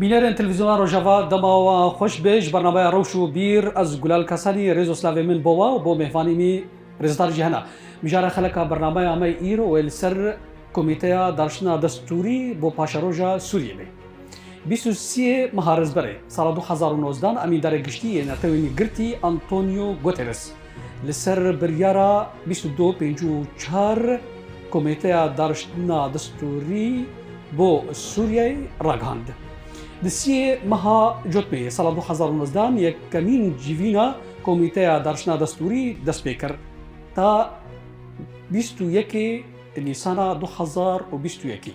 بینەرên تلڤیزیۆنا ڕۆژەڤا دەماوە خۆش بێژ بەرنامەیە ڕەوش و بیر ئەس گولال کەسانی ڕێز و سلاوێ من بۆوە و بۆ میێڤانیمی ڕێزدار جیهەنە میژارە خەلەکە بەرنامەیە ئەمەی ئیر و لەسەر کۆمیتەیە داڕشتنا دەستوری بۆ پاشەڕۆژە سووریە بێ 23 مەها ڕێزبەرێ ساڵە 2019 ئەمیندارە گشتی نەتەوێنی گرتی ئەنتۆنیۆ گوتێرس لەسەر بریارە 2254 کۆمیتەیە داڕشتنا دەستوری بۆ سووریای ڕاگەاند. دسیە مەها جوتمێ ساڵە 2019 یەکەمین جیڤینە کۆمیتەیە داڕشتنا دەستوری دەست پێ کرد تا 21 نیسانە 2021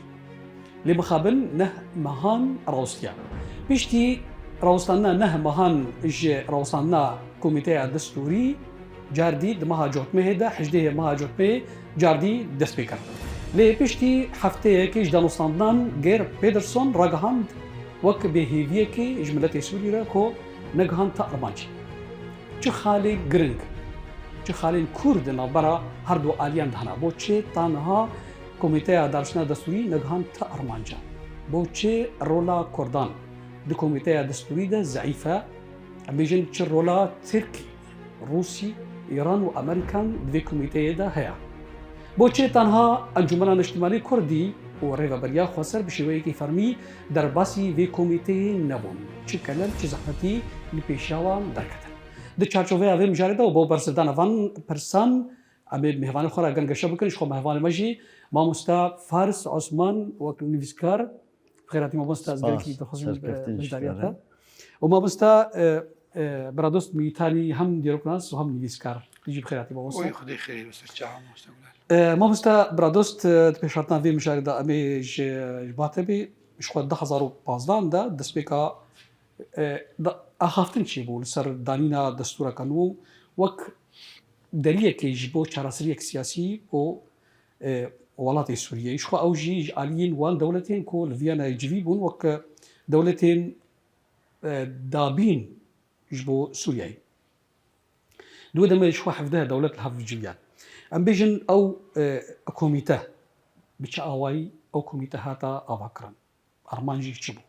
لێ مخابن نە مەهان ڕاوستیان پشتی ڕاوستانە نە مەهان ژێ ڕاوستانە کۆمیتەیە دەستوری جاردی دمەها جوتمێ هێدا حژدەیە مەها جوتمێ جاردی دەست پێ کرد لێ پشتی هەفتەیەکیش دانوستاندان گێر پێدرسۆن ڕاگەهاند وەک بێهێویەکی ژملەتی سووریرە کۆ نەگەهان تا ئەرمانجی چ خاڵی گرنگ چ خاڵین کورد ناوبەرە هەردوو ئالیان دهنا بۆ چێ تانها کۆمیتەیە داڕشتنا دەستوری نەگەهان تا ئەرمانجا بۆ چێ ڕۆلا کوردان دی کۆمیتەیە دەستوریدا زەعیفە ئەبێژن چ ڕۆلا ترکی رووسی ئێران و ئەمریکان دوێ کۆمیتەیەدا هەیە بۆ چێ تانها ئەنجومەنە نیشتیمانی کوردی و ڕێڤەبەریا خۆسەر بشێوەیەکی فەرمی دەرباسی وێ کۆمیتەی نەبوون چ کەلەر چ زەحمەتی لە پێشاوان دەرکەتن دی چارچۆڤەیە ئەڤێ مژارێتەوە بۆ بەرزدانەڤان پرسان ئەمێ میێڤانی خۆرا گەنگەشە بکەن خۆ میێڤانی مەژی مامۆستا فارس عوسمان وەک نویسکار خێراتی مامۆستا ئەزگەرێکی دەخۆزم بەشداریاتە و مامۆستا برادۆست میتانی هەم دیێرۆکناس و هەم نویسکار دیجی بخێراتی مامۆستا خودی خێری بەسەر چاوم مامۆستا برادۆست پێشارتان وێ مژارێدا ئەمێ باتە بێ شخوا 2015دا دەستپێکا ئاخافتن چی بوو لەسەر دانینا دەستورەکەن و وەک دەریەکێژ بۆ چارەسەریەک سیاسی بۆ وڵاتی سووریە شخوا ئەو ژی ئالین وان دەوڵەتێن کۆ لڤیانە جوی بوون وەک دەوڵەتێن دابین بۆ سووریایی دووە دەمە شخوا حەفدە دەوڵەت هەف جویان ئەم بێژن ئەو کۆمیتە بچ ئاوایی ئەو کۆمیتە هاتە ئاواکردن ئەرمانجی چی بوو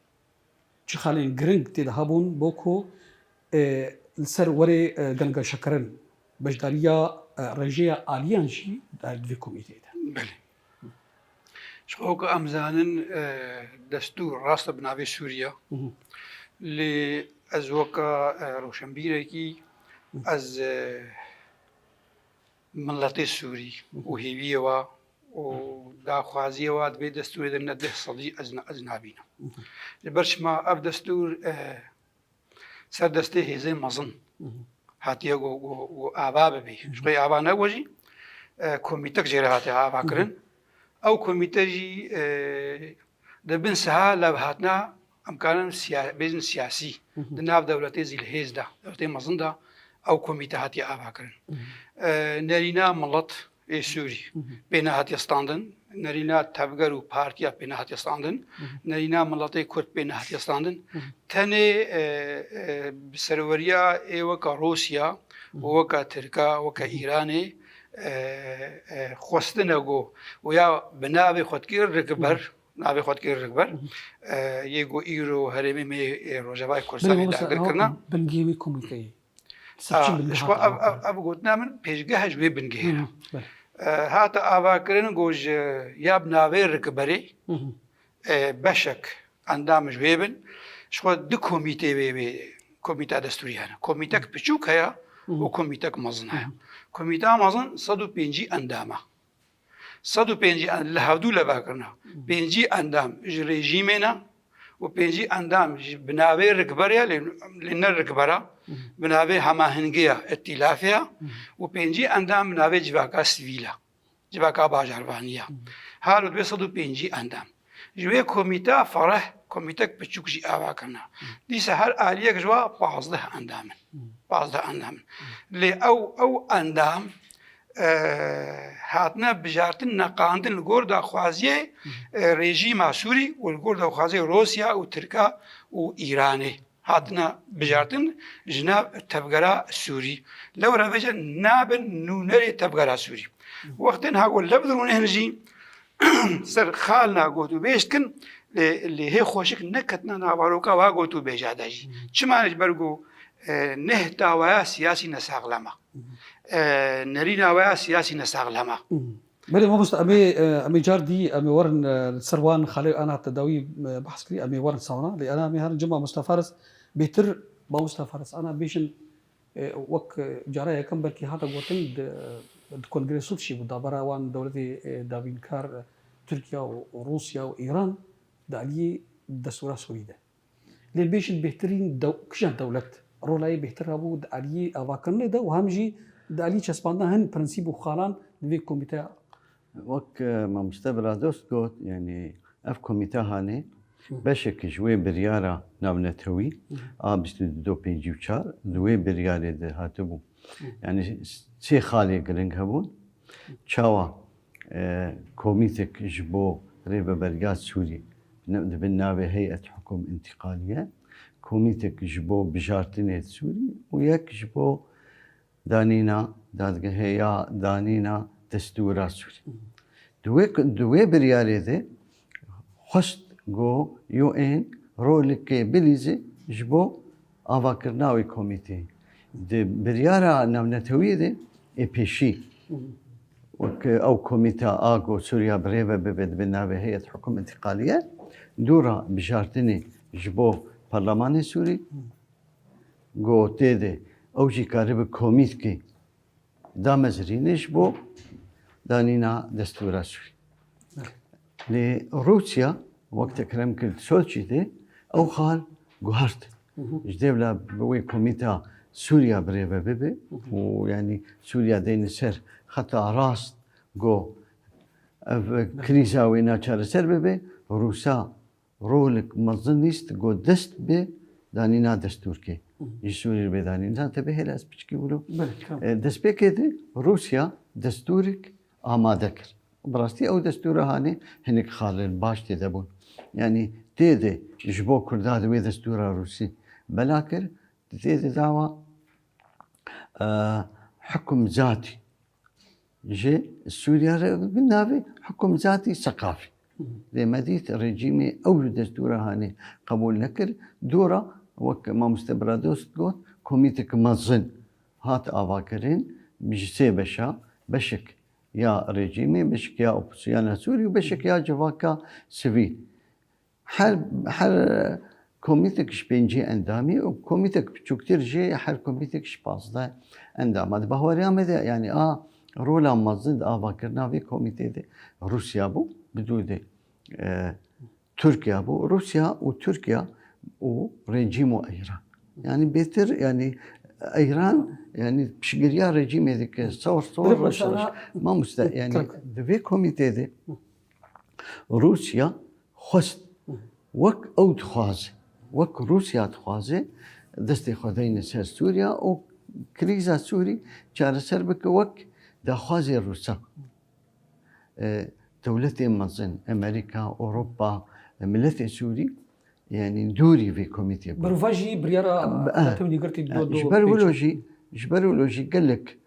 چ خاڵێن گرنگ تێدا هەبوون بۆ کۆ لەسەر وەرێ گەنگەشەکردن بەشداریە ڕێژەیە ئالیانشی دوێ کۆمیتەیەدا شخۆکە ئەمزانن دەستور ڕاستە بناوێ سووریە لێ ئەز وەکە ڕۆشنبیرێکی ئەز ملەتی سووری و هێویەوە و داخوازیەوە دەبێ دەستورێ دەنە 10 سەدی ئەز نابینە لەبەرشما ئەف دەستور سەر دەستەی هێزەی مەزن هاتیە ئاوا ببێ شخۆی ئاوا نەوەژی کۆمیتەک ژێرە هاتێ ئاواکردن ئەو کۆمیتەژی دەبن سەها لە هاتنا ئەمکانن بێژن سیاسی دناو دەوڵەتی زیل هێزدا دەوڵەتی مەزندا ئەو کۆمیتە هاتی ئاواکردن نەرینا مڵەت سووری پێنە هاتیێستاندن نەرینا تەبگەر و پارتیا پێنە هاتیێستاندن نەرینا مڵەتی کورد پێنە هاتیێستاندن تەنێ سەروەریە ئێوەکە ڕۆسیا وەکە ترکا وەکە ئیرانێ خۆستنەگۆ و یا بناوێ خۆتگیر ڕگبەر ناوێ خۆتگیر ڕگبەر یەگۆ ئیرۆ هەرێمی مێ ڕۆژەوای کورسانی داگرکردنا بنگێوی کۆمیتەیە ئەگوتنا من پێشگە هەژێ بنگهێنە هاتە ئاواکردن گۆژ یا بناوێ ڕکبەرێ بەشک ئەندامش وێ بن شخوا دو کۆمیتێ وێ کۆمیتا دەستوریانە کۆمیتەک بچووک هەیە و کۆمیتەک مەزن هەیە کۆمیتا مەزن 105 ئەندامە 105 لە هەودوو لە باکردنە 5 ئەندام ڕێژیمێنە و 5 ئەندام بناوێ ڕکبەرە لێنە ڕکبەرە بناوێ هەماهنگەیە ئەتیلافەیە و 5 ئەندام بناوێ جیواکە سڤیلە جیواکە باژاروانیە هەر 205 ئەندام ژوێ کۆمیتا فەڕەح کۆمیتەک بچووکژی ئاواکردنا دیسە هەر ئالیەک ژوا 15 ئەندامن 15 ئەندامن لێ ئەو ئەندام هاتنە بژارتن نەقاندن لە گۆر داخوازیێ ڕێژیما سووری و لە گۆر داخوازی ڕۆسیا و ترکا و ئیرانێ هاتنە بژارتن ژنا تەبگەرا سووری لەو ڕەوێژە نابن نونەرێ تەبگەرا سووری وەختێن هاگۆ لە بدڕونێ هەنژی سەر خاڵ ناگۆت و بێشتکن اللي هي خوشك نكتنا ناباروكا واغو تو بيجاداجي چمانش برغو نهتا ويا سياسي نساغلما نرينا ويا سياسي نساغلما بلي ما مست امي جاردي امي ورن السروان خلي انا تداوي بحث لي امي ورن صونا لي انا مي هر جمعه مستفارس بيتر با مستفارس انا بيشن وك جرايه كم بركي هذا قوتين الكونغرس شي مدابره وان دولتي دافين كار تركيا وروسيا وايران دالي دستور سوريا لي بيشن بهترين كشان دولت رولاي بهتر ابو دالي افاكن ده وهمجي دالي چسباندا هن برنسيب وخالان في كوميتي وك ما مستبرا دوست قوت يعني اف كوميتا هاني بشك جوي بريارة نابنتوي بستو دو بيجي وشار دوي بريارة ده هاتبو يعني سي خالي قرنق هبون شاوا كوميتك جبو ريبا بريات سوري بالنابة هيئة حكم انتقالية كوميتك جبو بجارتينية سوري وياك جبو دانينا دادقه هيا دانينا دستورا سوري دوي برياري ده خست جو يو ان رولك بليزي جبو افاكرناوي كوميتي دي بريارا نمنتوي ده ايبيشي وك او كوميتا اغو سوريا بريفا ببد بنابه هيئة حكم انتقالية دورا بجارتني جبو برلمان سوري جو تيدي اوجي كارب كوميتكي دامزرينش بو دانينا دستورا سوري لروسيا وقت كلام كل سوتشي دي او خال جوهرت جديبلا بوي كوميتا سوريا بريفا بيبي ويعني سوريا دين سر خطا راس جو كريزا وينا شار سر بيبي روسا رولك مظنيست جو دست بي دانينا دستور كي يسوري بدانينا تبي هلاس بيشكي بقولوا دست بي كده روسيا دستورك آمادكر براستي او دستورها هاني هنك خالل باش تدبون يعني تيدي جبو كرداد وي دستورها روسي بلاكر تيدي دعوة حكم ذاتي جي سوريا بالنافي حكم ذاتي ثقافي لما ديت رجيمي او دستورها هاني قبول نكر دورة وك ما مستبردوس تقول كوميتك مظن هات افاكرين بجسي بشا بشك يا رجيمي بشك يا اوبسيانا سوري وبشك يا جواكا سيفيل حر كوميتك شبينجي اندامي وكوميتك بشكتير جي حر كوميتك شباصدا اندام هذا بهوريا ماذا يعني رولا مزد افاكرنا في كوميتي دي روسيا بو بدودي تركيا بو روسيا وتركيا وريجيمو ايران يعني بيتر يعني ايران يعني بشجريا رجيم هذيك صور ما مست يعني في كوميتي دي روسيا خست وك او تخازي وك روسيا تخازي دستي خدين سر سوريا او كريزا سوري شار سربك وك دخازي روسا دولتي مزن امريكا اوروبا ملتي سوري يعني دوري في كوميتي برفاجي بريارة توني قرتي جبرولوجي قال لك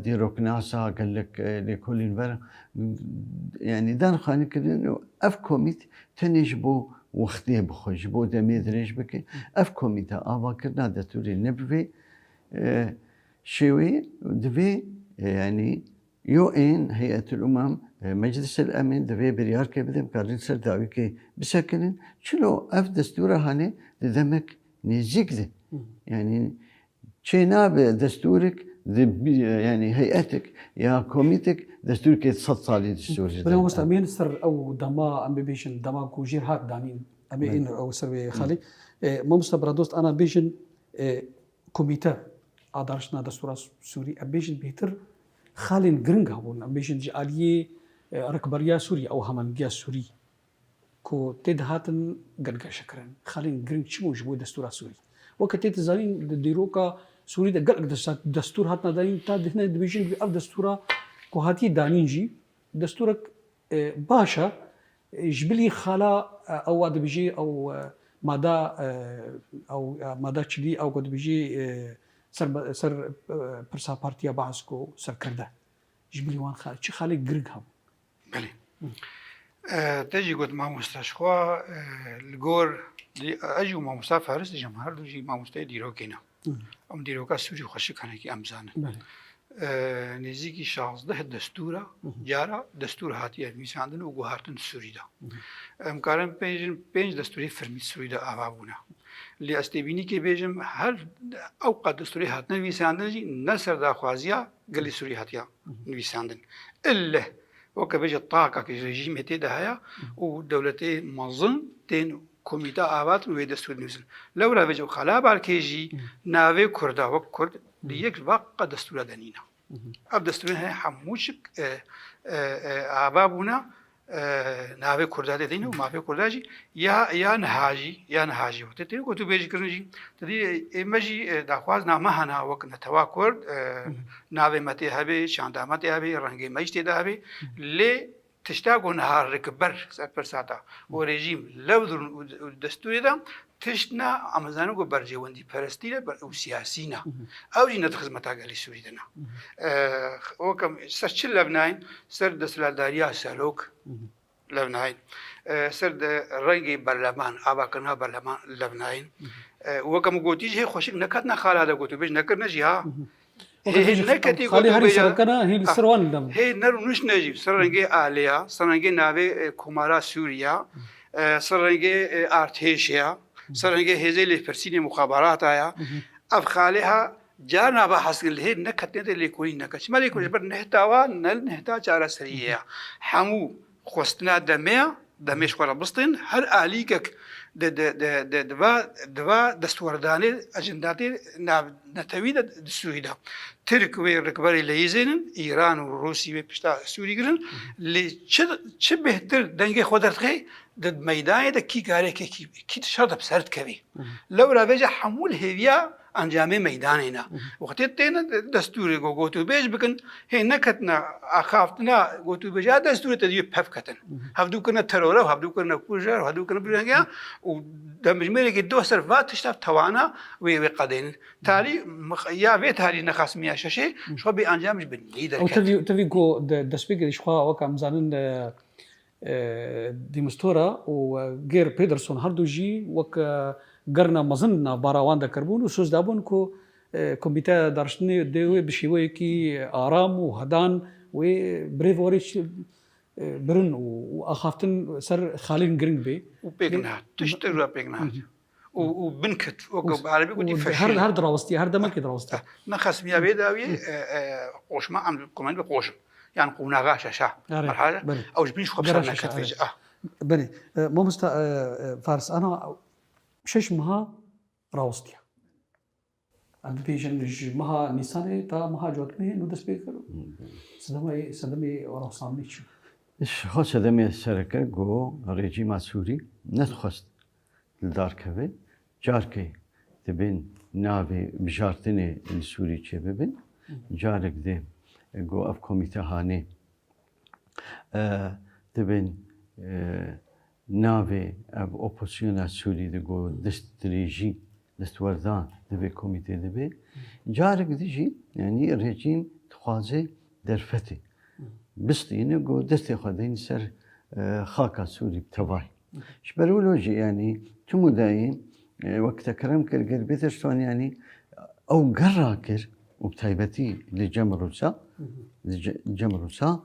ديروك ناسا قال لك لكل فرق يعني دان خاني كده اف كوميت تنجبو وقتي بخو جبو دمي دريج بك اف كوميتا افا كرنا داتوري نبفي شوي دفي يعني يو ان هيئة الامم مجلس الامن دفي بريار كبدم قالين سر داوي كي بسكنن شلو اف دستوره هاني دمك نزيك ده يعني شينا بدستورك يعني هيئتك يا كوميتك دستورك يتصد صالي دستوري بلا مستعمين سر او دما ام بيشن دما كوجير هاك دانين ابي انه او سر خالي ما مستبردوست انا بيشن كوميتا ادارشنا دستور سوري ابيشن بيتر خالين جرينغ هون ابيشن جاليه ركبريا سوري او همنجيا سوري كو تد هاتن غرغا شكرن خالين جرينغ شمو جبو دستور سوري وقت تزارين ديروكا سوري ده قلق دستور هاتنا دانين تا دهنا دبيجن بأف دستورا كو هاتي دانينجي دستورك باشا جبلي خلا او دبيجي او مادا او مادا تشلي او قد بيجي سر برسا بارتيا باسكو سر كرده جبلي وان خالي شي خالي غرق هم بله تجي قلت ما مستشفى الجور اجوا ما مستشفى فارس جمهور دوجي ما مستشفى ديروكينا ام ديروكا سوري خوش كان كي امزان نزيكي شخص ده دستورة جارا دستور هاتيه میساندن و گوهارتن سوری دا امکارن پنج دستوری فرمی سوری دا آوابونا لی استبینی که بیجم هر اوقات دستوری هاتن میساندن جی نصر دا خوازیا قلی سوری هاتیا میساندن الا وكبيج الطاقة كرجيم هتيدا هيا ودولتي منظم تين كوميتا آبات ويدستور نوزن لو لا بيجو خلاب على كيجي ناوي كردا وكرد ليك بقى دستور دنينا اب دستور هي حموشك آبابونا ناوي كردا دينا وما في كرداجي يا نهاجي وتتي كنتو بيجي كرنجي تدي مجي داخواز نامهنا وك نتواكر ناوي متي هبي شاندا متي هبي رنگي مجتي هبي لي تشتاقوا نهار ركبر سفر ساتا وريجيم لو الدستور ده تشنا امازانو برجي وندي فرستيله او سياسينا او جينا خدمتا قال سوري دنا وكم سر لبنان سر دسلالداريا سالوك لبنان سر رنگي برلمان اباكنا برلمان لبنان وكم قوتيج هي خوشك نكتنا خاله هذا قوتو بيج نكر نجيها هي نكتي خالي هاري سركنا هي السروان دم هي نرو نش نجيب سرنگي آليا سرنگي ناوي كومارا سوريا سرنگي ارتيشيا سرنگي هزيل فرسين مخابرات آيا افخالها جانا بحث اللي نكتنا اللي كوين نكش ما يكون جبر نهتاوا نهتا چارا سريه حمو خوستنا دميش ورا بسطن هر آليكك دوا دستورداني اجنداتي نتويد دستوريدا ترك وركبري ليزين ايران وروسيا بيشتا سوري جرن اللي شبه تر دنگي خودرتخي دد ميدان دا كي كاري كي تشرد بسرد كبي لو رافجا حمول هيفيا انجامي ميداننا وقت تينا دستوري غوتو بيج بكن هي نكتنا اخافتنا غوتو بيجا دستوري تدي بفكتن هبدو كنا ترورا وهبدو كنا كوجر وهبدو كنا بريانيا ودمجمري كي دوسر فات تشتاف توانا وقدين تالي يا بيت هاري نخاس ميا ششي شو بي انجامش بالليدر او تبي جو دسبيك شخوا وكم زانن ديمستورا وغير بيدرسون هردوجي وك قرنا مظننا باراوان دا كربون وسوز دابون كو كوميتا دارشتني ديوي بشيوي كي آرام وهدان وبريفوريش برن واخافتن سر خالين جرينج بي وبيغنات تشتروا بيغنات وبنكت وقب عربي ودي فشل هر دراوستي هر دمك دراوستي نخس ميا بيداوي قوش ما عم كمان بقوش يعني قونا غاشا شا مرحله او جبينش خبصنا كتفج بني مو فارس انا شش مها راوستيا عند بيجن مها نيساني تا مها جوتمي نو دسبيكر سدمي وراوسامي شو ايش خو سدمي الشركه جو ريجيم سوري نتخست الدار كبي جاركي تبين نافي بجارتني السوري تشببن جارك دي جو اف كوميتا هاني تبين ناوی اب اپوزیسیون سوری دگو دستریجی دستوردان دبی کمیته دبی جارک دیجی یعنی رژیم تخوازه درفتی بستینه گو دستی خدین سر خاکا سوری بتوای شبرولوجي يعني تموداين وقت كرم كرجل بيترسون يعني او قراكر وبتايبتي لجمروسا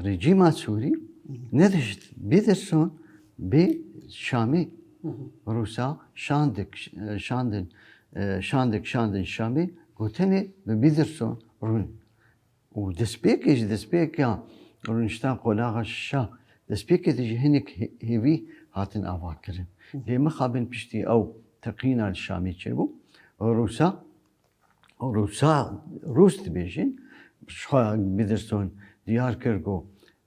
ريجيم سوري ندشت بيترسون بشامي روسا شاندك شامي قلتني بيترسون رون ودسبيك يا رونشتان قولاغ الشا دسبيك تجي هنك هيفي هاتن افاكرن هي مخابن بشتي او تقينا الشامي تشبو روس تبيجين شو بيدرسون ديار كرغو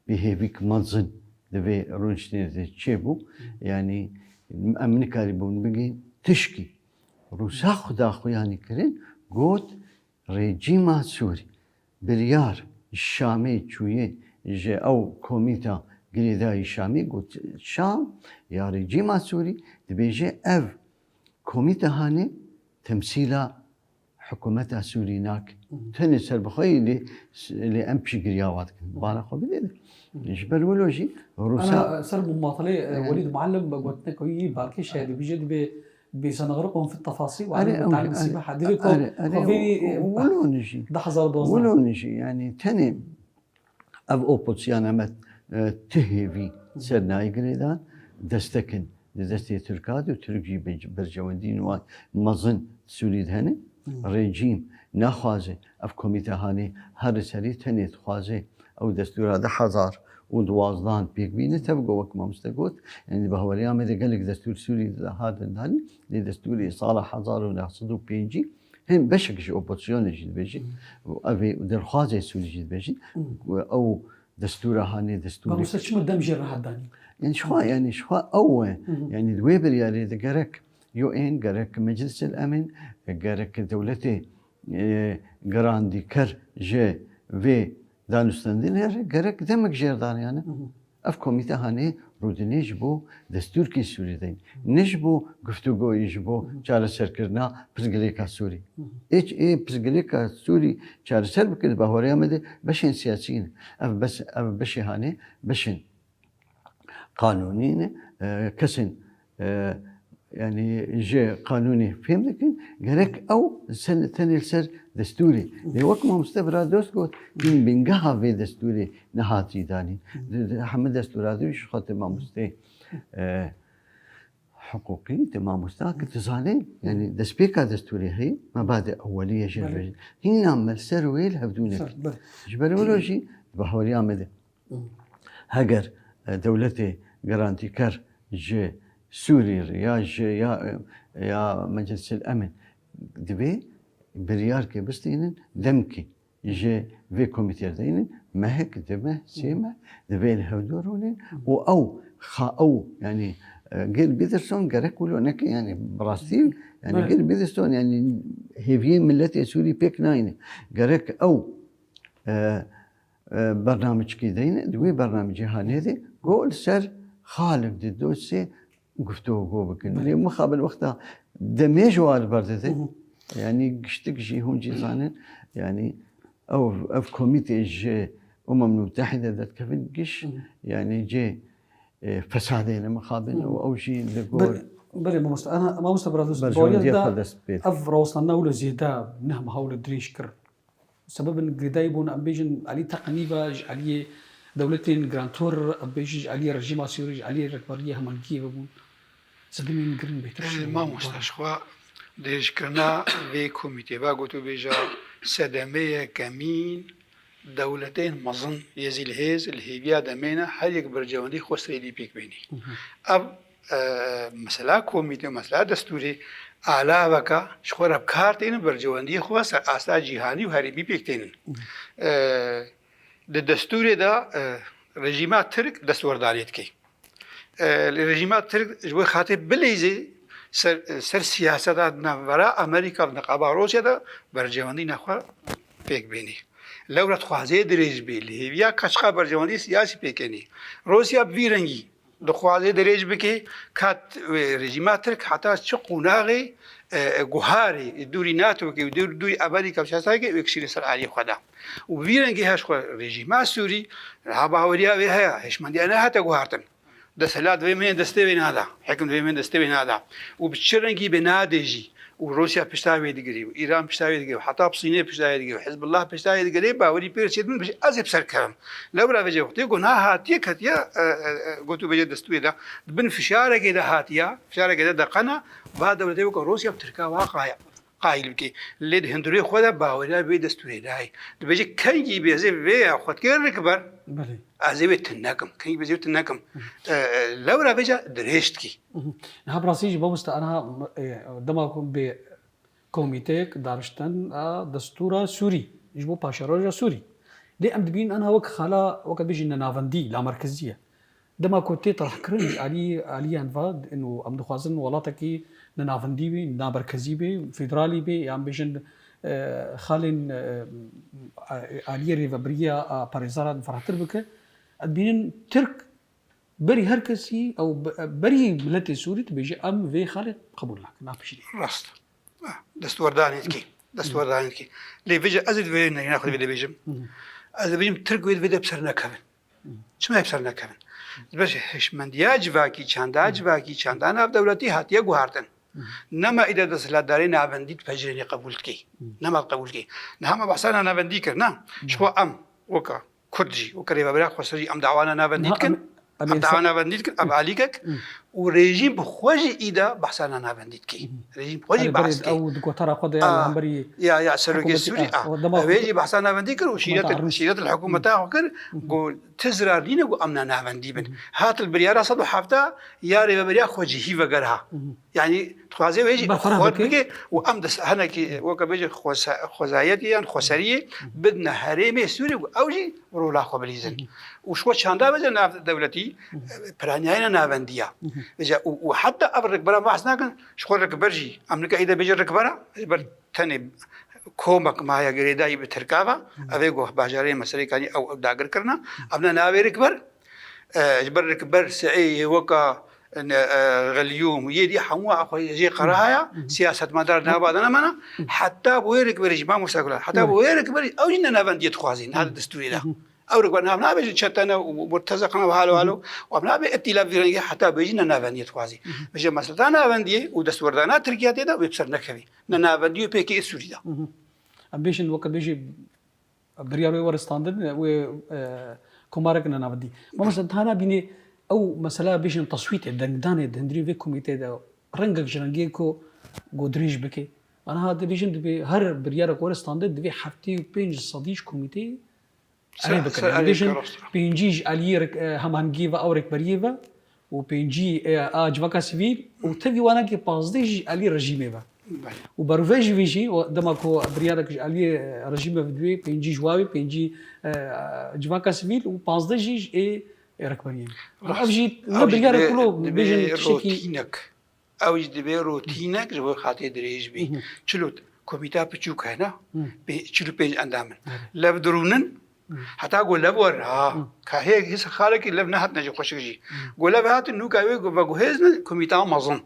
بهيفيك منزن دبي رونشتين تشبو يعني امريكا ريبون بيجي تشكي روسا خدا خو يعني كرين قوت ريجيما سوري بريار الشامي تشويه جي او كوميتا قريداي الشامي قلت شام يا ريجيما سوري تبيجي اف كوميتا هاني تمثيلا حكومتها سوريناك تاني سر بخيلي اللي أمشي قرياوات بانا خبيلي يجبر ولو شيء روسا أنا سر مماطلة وليد معلم قلت كوي باركي شهادة بجد بسنغرقهم في التفاصيل وعلى تعلم السباحة ديكو خفيني ولو نجي ده حزار دوزنا ولو نجي يعني تاني أب أوبوزيانا مت تهيفي سرنا يقريدان دستكن دستي تركاد وتركي برجواندين ومظن سوري هني ريجيم نخوازه اف كوميته هاني هر سري تني تخوازه او دستور هذا حزار ودوازدان بيك بينه تبقى وقت ما مستقوت يعني بهوري عم قال لك دستور سوري هذا الهاني دستوري صالح حزار ونحصدو بيجي هم بشك شي اوبوزيون جديد بيجي وابي ودر خوازه سوري جديد بيجي او دستور هاني دستور بس شو مدام جرح الداني يعني شو أو يعني الويبر يعني جرك UN جرك مجلس الأمن جرك دولتي جراندي كر جي في دانستندين هر جرك دمك جردان يعني أفكم يتهاني رودنيش بو دستور كي سوري دين نجبو گفتگو يجبو چار سر کرنا پرگلیکا سوري ايه پرگلیکا سوري چار سر بكده بهوري آمده بشين سياسيين اف بشي هاني بشين قانونين كسن يعني جي قانوني فهم لكن جرك او سنة ثانية سر دستوري لوقت ما مستبرا دوسكوت من بنجها في دستوري نهاتي داني حمد دستور هذا وش خاطر ما مستي حقوقي تمام مستاك اتصالين يعني دسبيكا دستوري هي مبادئ أولية جربة هنا ملسر ويل هبدونك جبر ولا شيء بحولي عمده هجر دولتي جرانتي كر جي سوري يا مجلس الأمن دبي بريار كي بستينن دمكي جي في كوميتير دينن ما هيك دمه سيما دبي الهودورونين أو يعني جيل بيترسون جرك ولو نك يعني براستي يعني جيل بيترسون يعني هيفين ملتي سوري بيك ناين جرك أو برنامج كي دينن دوي برنامج هانيدي قول سر خالف دي دوسي قفتوه قوبك اللي مخابل وقتها دميج والبردتي يعني قشتك جي هون جي زانن يعني او في كوميتي جي المتحده ذات كفن قش يعني جي فسادين مخابل او شيء اللي بري انا ما مستبرد بويدا افرا وصلنا ولا زياده نهم هول دريشكر سبب ان قدايبون امبيجن علي تقنيبه علي دولتين جرانتور بيجي عليه رجيم سوري عليه ركبريه همانكيه بون سدمين جرين بيتر ما مستشفى ديش كنا في كوميتي باغوتو بيجا سدميه كمين دولتين مظن يزي الهيز الهيبيا دمينا هل يكبر جواندي خسري دي بيك بيني اب مثلا كوميتي مثلا دستوري اعلى بكا شخور بكارتين برجواندي خواس اسا جهاني وهربي بيكتين الدستور ده رژیمات ترک دستور دارید کی الرژیمات ترک جوی خاطب بلیزی سر سیاست نورا امریکا نقابه روسیا ده برجواندی نخوا پیک بینی لورت خوازه دریج بیلی یا کشخا برجواندی سیاسی پیکنی روسیا بیرنگی دخوازه دریج بکی کات رژیمات ترک حتی چه قناغی جوهري دوري ناتو كي دوري امريكا وشاساكي ويكسير سر علي خدا وفيرنجي هاش خو ريجيم سوري هابا وريا ويها هش مندي انا حتى جوهرتن دسلات وين دستوين هذا حكم وين دستوين هذا وبتشرنجي بنادجي وروسيا بيشتاوي دغري وايران بيشتاوي دغري حتى الصين بيشتاوي دغري وحزب الله بيشتاوي دغري باوري بيرشيدن باش ازب سركم لو راه بيجي وقت يقول ها هاتي كتيا قلت بيجي دستوي ده بن فشاره كده هاتيا فشاره كده دقنا بعد دولتي روسيا بتركا واقع قايل بكي ليد هندري خدا باوري بي دستوري داي بيجي كاي بيزي بي خد كير كبر بله ازيبت النكم كاي بيزيبت النكم لو راه بيجي دريشتكي ها براسيج بوست انا دماكم بكوميتيك دارشتن دستور سوري يجبو باشاروجا سوري دي ام دبين انا وك خلا وك بيجي نافندي لا مركزيه دما كنت طرح كرنج علي انفاد انه ام دخوازن ولاتكي نافندي بي مركزي بي فيدرالي بي ام بيجن خالين علي ريفابريا باريزارا فرحتر بك ادبين ترك بري هركسي او بري ملتي سوري بيجي ام في خالد قبول لك ما بشي راست دستور دانيتكي دستور دانکی لیویج از دوی نه ناخذ لیویجم از لیویجم ترک وید وید بسر نکبن چه بسر نکبن بس هشمندیاج واکی چنداج واکی چندان اف دولتی هاتیه گوهردن نما إذا دسلات داري نابنديت فجرني قبول كي نما قبول كي نهم بحسنا نابندي كرنا شو أم وكا كردجي وكريبا برا خسري أم دعوانا نابنديت كن أم دعوانا نابنديت كن أم عليكك وريجيم بخوجي إذا بحسنا نابنديت كي ريجيم بخوجي بحس كي أو دكتورة قضية العنبري يا سلوكي السوري ريجي بحسنا نابندي كر وشيرة الحكومة تاعو كر قول تزرار لينا قو أمنا نابندي بن هات البريارة صدو حفتا يا ريبا بريا خوجي هي وقرها يعني تخوازي ويجي خود بكي وأم دس هنا كي وكا بيجي خوزايتي يعني خوسرية بدنا هريمي سوري أوجي ورولا خبليزن وشو شاندا بجا ناف دولتي برانيانا نافنديا بجا وحتى أبرك برا بحث ناكن شو رك برجي أمريكا إذا بيجي رك برا بر تاني كومك ما هي جريدة بتركابا أبيجو باجاري مسري كاني أو داغر كرنا أبنا نافي ركبر جبر ركبر سعي وكا غليوم يدي حموا أخوي يجي قراها سياسة مدار نابادنا منا حتى بويرك بريج ما مساكلا حتى بويرك بريج أو جنا نافندية خوازين هذا الدستوري ده أو ركبنا ناب بيجي شتنا ومرتزقنا وحاله وابنا بإتلاف فيرنجي حتى بيجينا نافندية خوازين بيجي مثلا نافندية ودستور دانا تركيا ده ويبصر نكفي نافندية بيكي السوري ده أمبيشن وقت بيجي برياري ورستاندن و كماركنا نافندي ما مثلا ثانا بيني أو مثلا بيجن تصويت دندانة دندري في كوميتي ده رنجك جرانجيكو قدريش بكي أنا هذا بيجن دبي هر بريارة كورس ستاندرد دبي حفتي بينج صديق كوميتي عليه بكري بيجن بينجيج عليرك همانجيفا أورك بريفا وبينجي أجواكا سيفيل وتبي وانا كي بازديج علي رجيميفا وبروفيج فيجي دما كو بريارك علي رجيميفا دوي بينجي جواوي بينجي أجواكا سيفيل وبازديج إيه ركبانين أوجي نبريار كله بيجن روتينك أوجي دبي روتينك جو خاطر دريج بي شلوت كوميتا بتشوك هنا بشلو بيج أندامن لف درونن حتى أقول لبور كهيك هس خالك لف نهت نجي خوشجي قول لبهات إنه كاوي بقوهزن كوميتا مازن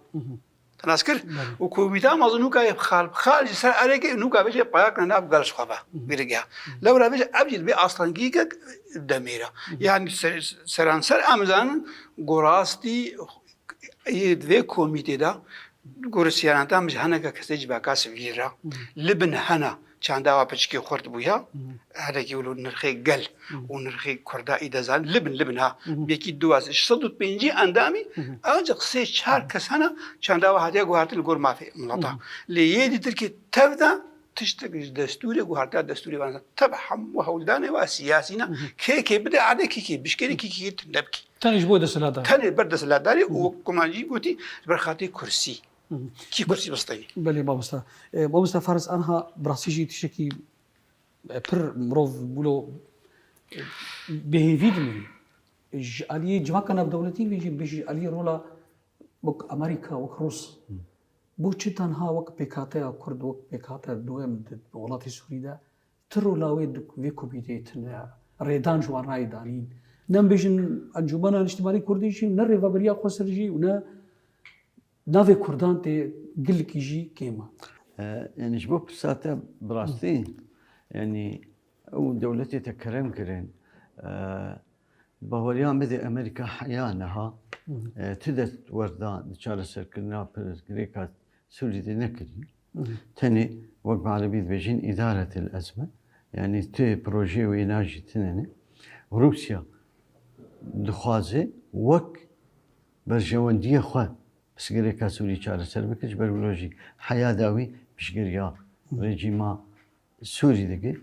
تناسكر وكوميتا مازنو كاي خال جسر عليك إنه كابيش بايك ناب قالش خبا بيرجع لو رابيش أبجد بي أصلاً جيكك دميرة يعني سرانسر أمزان قراستي يدوي كوميتي دا قرسيان تام مش هنا كسيج باكاس فيرا لبن هنا چند آوا پچکی خورد بویا هذا يقولوا نرخي قل ونرخي كردا إذا زال لبن ها بيكي دواز صدوت بينجي أندامي أجق سي شهر كسنة چند آوا هذا جوهرت الجور ما في ملطة ليدي تركي تبدا تشتغل دستوري جوهرت دستوري وانا تبحم وهولدانه وسياسينا كي بدا عادة كي بشكل كي تنبكي تاني جبود السلادة تاني برد السلادة وكمان جيبوتي برخاتي كرسي كي كرسي بسطيني بله ما مستا فارس أنها براسيجي تشكي بر مروف بقولوا بهيفيدني علي جواكنا بدولتي بيجي علي رولا بك أمريكا وروس بوشتان ها وك بكاتة كرد وك بكاتة دوام ولاتي سوريا ترو لاويد فيكو بيتنا ريدان جوان رايدانين نم بيجن أنجمنا الاجتماعي كرديشي نرى فابريا خسرجي ونا نافي كردان تي قل كيجي كيما يعني شباب ساتا براستي يعني او دولتي تكرم كرين بهوليان بدي امريكا حيانها تدت وردان تشارلز كنا بريكا سوري دي نكري تاني وقع على بيد بيجين اداره الازمه يعني تي بروجي ويناجي تنني روسيا دخوازي وك برجوانديه خو بس غير سوري تشارلز بكج برولوجي حياه داوي مش غير ريجيما سوري دقي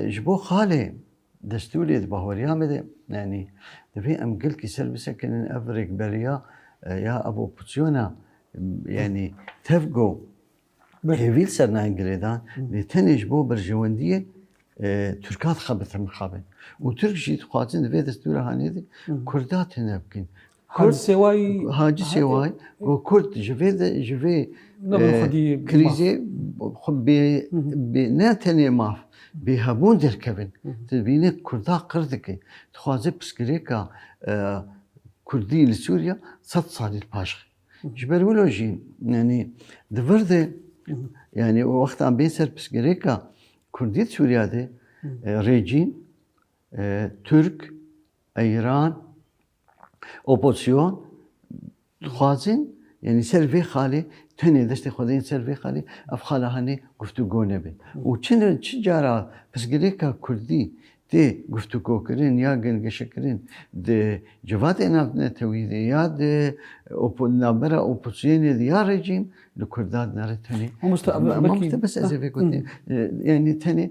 جبو خالي دستوري بهوريا مده يعني دفي ام قلت كي سلبسه كان افريك بريا يا ابو بوتسيونا يعني تفقو هيفيل سرنا انجليدان لتني جبو برجوانديه تركات خبت مخابن وترك جيت قاتن دفي دستور هانيدي كردات هنا بكين هاجي سواي وكرد جفي كريزي بناتني ماف بهابون دركبن تبيني كردا قردك تخازي بسكريكا كردي لسوريا 6 صار الباشخ جبرولوجي يعني دفرده يعني وقت عم بينسر بسكريكا كردية سوريا دي ريجيم ترك ايران اوبوزيون خوازن يعني سر خالي تني دست خودين سر خالي افخاله هني گفتگو نبي وچن چجارا بسكريكا كردي دي گفتگو كرين يا گنگش كرين دي جوات انا تويد يا دي نابرا اوبوزيون دي يا ريجيم لكرداد نارتني بس از فيكوتي يعني تني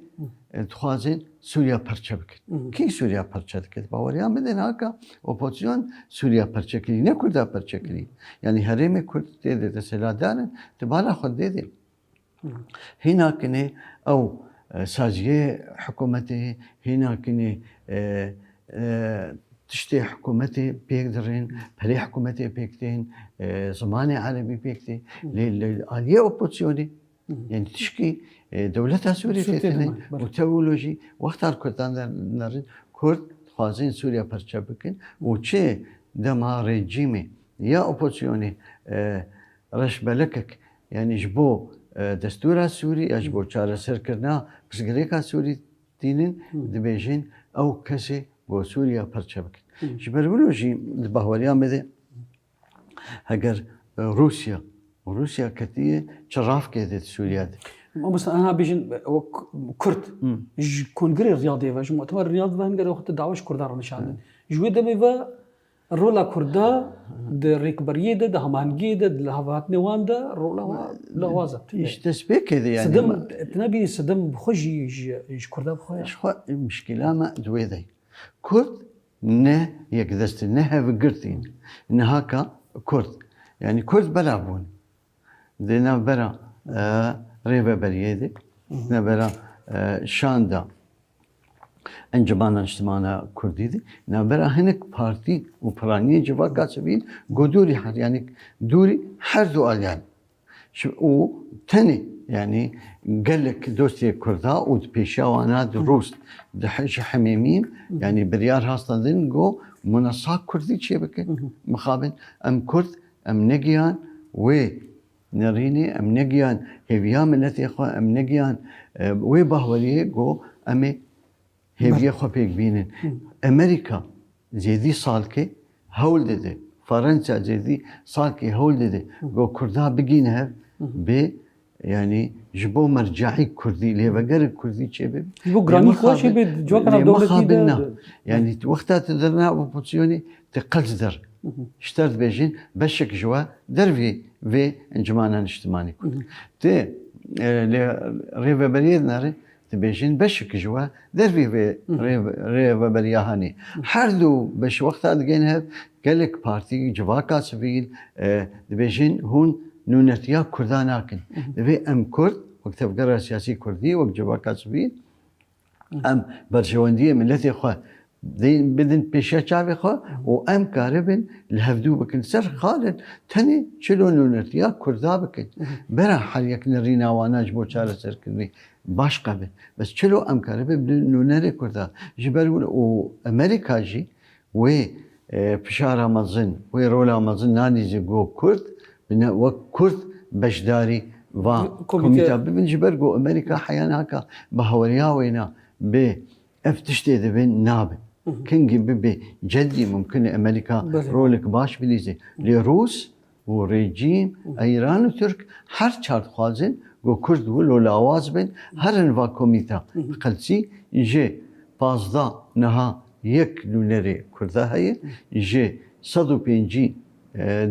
تخوازن سوريا پرچه بکن کی سوريا پرچه کرد باوريان بدن هاكا اوبوزيون سوريا پرچه کردی نه کردا پرچه کردی يعني هرم کرد ده تسلادان تبالا خود ده هنا كني او ساجيه حكومتي هنا كني تشتي حكومتي بيقدرين بلي حكومتي بيكتين زماني عربي بيكتي للآلية اوبوزيوني يعني تشكي دولتها سوريا تيتني وتولوجي وقتها كردان نرد كرد خوازين سوريا پرچه بكن وچه دما ريجيمي يا اوبوزيوني رش بلكك يعني جبو دستورا سوري اجبو چاره سر کرنا بسگريكا سوري دينن دبيجين او كسي بو سوريا پرچه بكن جبرولوجي باوريان بده اگر روسيا كتير شراف كده سوريا دي مثلا انا بيجن كرد كونغري رياضي واش مؤتمر الرياض فهنقدر وقت دعوش كردار نشان جوي دميفا رولا كردا د ريكبريه د همانجي د لهوات نواندا رولا لوازا ايش تسبيك كده يعني صدم تنبي صدم بخجي كردا بخويا شو المشكله ما دويدي كرد نه يقدست نه بقرتين ان هكا كرد يعني كرد بلعبون دينا برا ريبه بريدي نبرا شاندا انجمانا اجتماعنا كردي دي نبرا هناك بارتي وبرانيه جوا قاسبين قدوري حر يعني دوري حردو اليان و تاني يعني قال لك دوستي كردا وبيشاوانا دروس دحش حميمين يعني بريار هاستن دين جو منصات كردي شبكه مخابن ام كرد ام نجيان و نريني ام نجيان هيفيام التي اخوة ام نجيان وبهوليه جو امي هيفيا خو بيك بينن امريكا زيدي صالكي هولدده فرنسا زيدي صالكي هولدده جو كردا بقينها ب يعني جبو مرجعي كردي ليه بقر كردي شباب جبو جراني خوش بيد جوكنا دولتي يعني وقتها تدرنا اوبوزيوني تقلزدر اشترت بيجين بشك جوا درفي في انجمانا اجتماعي تي ريفا بريد ناري تبيجين بشك جوا درفي في ريفا برياهاني حردو بش وقتها دقينها قال لك بارتي جواكا سفيل تبيجين هون نونتيا كرداناكن في ام كرد وقت بقرا سياسي كردي وقت جواكا سفيل ام برجوانديه ملتي خو دين بدن بيشا شافي خو وام كاربن الهفدو بكن سر خالد تاني شلون نونتيا كردا بكن برا حريك نرينا وانا جبو شارع سر كني باش قبل بس شلو ام كاربن نونري كردا جبرول وامريكا جي و بشارة مزن ورولا مزن ناني زي جو كرد وكرد بشداري و كوميتا بنجبر جو امريكا حيانا هكا بهوريا وينا ب افتشتي دبن ناب كنجي ببي جدي ممكن امريكا رولك باش بليزي لروس وريجيم ايران وترك هر چارت خوازن جو كرد ولو لاواز بن هرن و كوميتا قلسي يجي 15 نها يك دولاري كردا هي يجي 150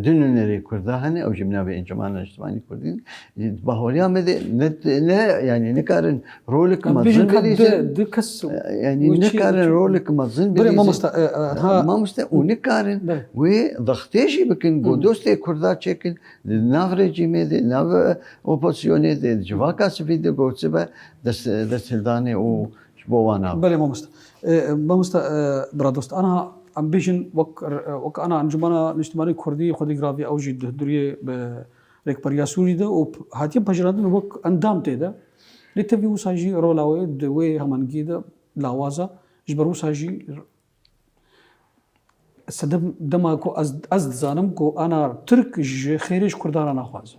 دونري كردا هني او جبنا بانجمانا اجتماعي كردي باهوريا مد يعني نكارن رولك مازن دكس يعني نكارن رولك مازن ما مست ونكارن وضغطيشي بكن قدوستي كردا تشكل نافرجي مد ناف اوبوزيوني دي جواكا سفيد غوتسبا دس هلداني او شبوانا بله ما مست برادوست انا امبيشن وك انا انجمانا اجتماعي كردي خدي غرافي او جد دريه ريكبريا سوري ده وهاتي بجرادن وك اندام تيدا لتبي وساجي رولاوي دوي همانجي ده لاوازا جبرو ساجي صدم دما كو از زانم كو انا ترك خيرش كردان انا خواز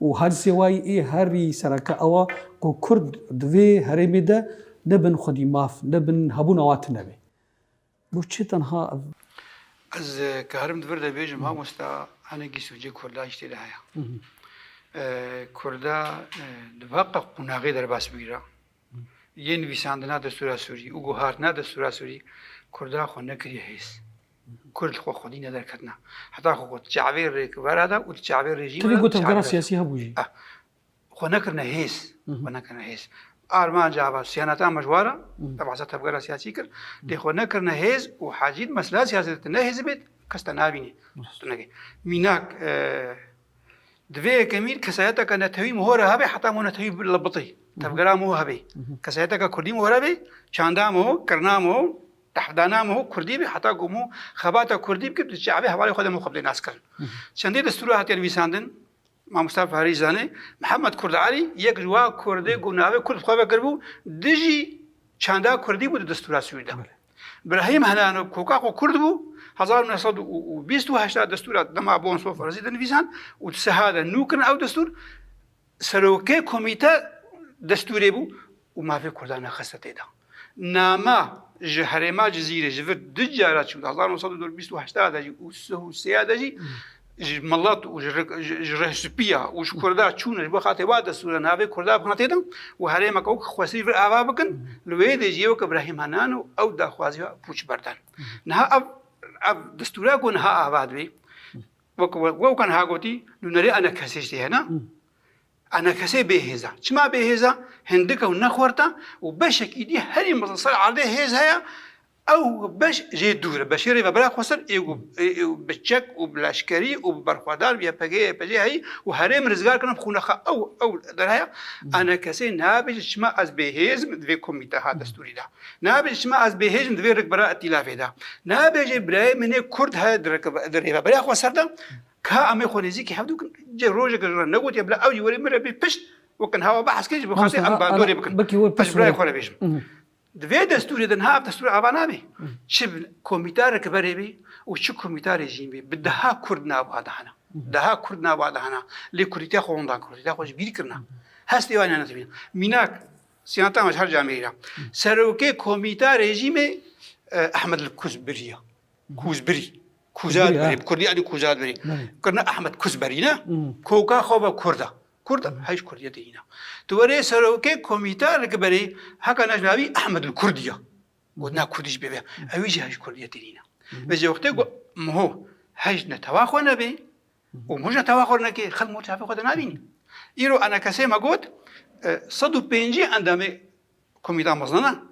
و هر سوای ای هری سرکه اوا کو کرد دوی هرمی ده نبن خودی ماف نبن هبون اوات نبی بو چه تنها از كهرم دفرد بيجم ها مستا أنا جيسو جي كردا اشتري لها كردا دفاق قناغي در باس بيرا ين ويساندنا دستورا سوري وگو هارتنا دستورا سوري كردا خو نكري هيس كرد خو خودي ندر كتنا حتى خو تعبير ريك برادا وتعبير ريجيم تبي قلت افكار سياسيه بوجي خو نكرنا هيس ونكرنا هيس آرمان جابا سيانتا مجوارا طبعا ستفقر سياسي كر دي خو نكرنا هيز وحاجيد مسلا سياسة نهيز بيت كستنابيني ميناك دوی کمیر کسایتا که نتوی مهره هبی حتی مو نتوی لبطی تفقرا مو هبی کسایتا که کردی مهره بی چاندا مو کرنا مو تحدانا مو کردی بی حتی گمو خباتا کردی بی که شعبی حوالی خود مو خبلی ناس کرن چندی دستور هاتی نویساندن ما مصطفى فارس زاني محمد كرد علي يك جوا كردي قناوي كرد خوابه قربو دجي چاندا كردي بود دستور سويدا ابراهيم هنانو كوكاكو كرد بو 1928 دستور دما بون سو فرزي دنفيسان وتسهاده نوكن او دستور سروكي كوميتا دستوري بو وما في كردانا خستيدا ناما جهرما جزيره جفر دجارات شو 1928 دجي وسو سيادجي ملات وجره سبيا وش كردا تشون بخاطر واد السورة نافي كردا بخاطر وهريما كوك خواسي في أبابكن لويد يجيوك إبراهيم هنانو أو دا خوازي بوش بردان نها أب دستورا كون ها أباد بي وكان ها قوتي نوري أنا كسيشتي هنا أنا كسي بهذا شما بهذا هندك ونخورتا وبشك إيدي هري مصنصر عليه هذا او باش جي دور بشيري ببرا خسر ايو بچك وبلاشكري وبرخوادار بيا بجي هي وهرم رزقار كنا بخونخ او درها انا كسي نابج شما از بهيز دفي كوميتا هذا دستوري ده نابج شما از بهيز دفي ركبرا ائتلاف ده نابج ابراهيم من كرد هذا درها ببرا خسر ده كا امي خونيزي كي حدو جي روجا كرا نغوت يبلا او يوري مره بيش وكان هوا بحث كيش بخاطر ام دوري بكن باش براي خورا بيجم دوی دستوری دن ها دستور آبان بی چه کمیته رکبری بی و چه کمیته رژیم بی به ده کرد نباده هنا ده کرد نباده هنا لیکوریته خوندان کردیته خوش بیری کرنا هست دیوانی نتبین میناک سیانتا مشهر جامعه سروکه کمیته رژیم احمد الکوزبریه کوزاد بری کردی علی کوزاد بری کرنا احمد کوزبری نه کوکا خوب کرده كرد هايش كردية دينا توري سروكي كوميتا ركبري هكا نجنبي أحمد الكردية ودنا كرديش بيبي أويجي هايش كردية دينا بس وقتها مهو هايش نتواخو نبي ومش نتواخو نكي خل مرتفع خد نبيني إيرو أنا كسي ما قلت صدو بينجي عندما كوميتا مزنانة